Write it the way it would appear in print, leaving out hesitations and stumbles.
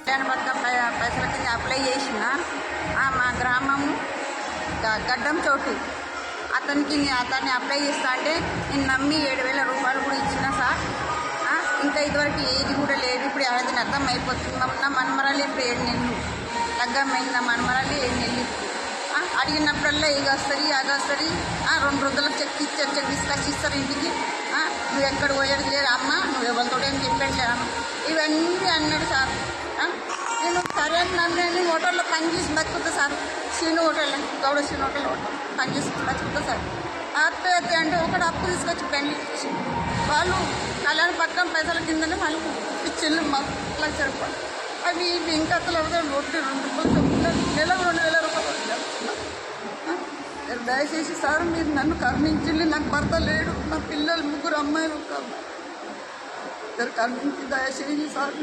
కళ్యాణ పథకం పైసల కింద అప్లై చేసిన మా గ్రామము గడ్డం చోటు అతన్ని అప్లై చేస్తా అంటే నేను నమ్మి 7,000 రూపాయలు కూడా ఇచ్చిన సార్. ఇంకా ఇదివరకు ఏది కూడా లేదు. ఇప్పుడు అది అర్థం అయిపోతుంది. నా మనమరాలు ఇప్పుడు 7 నెలలు లగ్గమైంది. నా మనమరాలు 7 నెలలు. అడిగినప్పుడల్లా ఇది వస్తుంది అది వస్తుంది, 2 రోజులకు చెక్ తీసుకొచ్చి ఇస్తారు ఇంటికి. నువ్వు ఎక్కడ పోయేది లేదు అమ్మ, నువ్వు ఎవరితో ఏం చెప్పట్లేను ఇవన్నీ అన్నాడు సార్. నేను సరే నన్ను హోటల్లో పనిచేసి బతుకుతా సార్. శ్రీను హోటల్లో, గౌడ శ్రీను హోటల్లో పనిచేసి బతుకుతా సార్. అత్త అంటే ఒకటి అప్పు తీసుకొచ్చి పెళ్లి ఇచ్చి వాళ్ళు కళ్యాణ పథకం పైసల కిందనే వాళ్ళు ఇచ్చిళ్ళు మాకు 1,00,000 రూపాయలు. అవి ఇవి ఇంకా అసలు ఒకటి 2 రూపాయలు నెలకు 2,000 రూపాయలు. దయచేసి సార్ మీరు నన్ను కరుణించింది. నాకు భర్త లేడు, నా పిల్లలు 3 అమ్మాయిలు, 1 అమ్మాయి. కరుణించి దయచేసి సార్.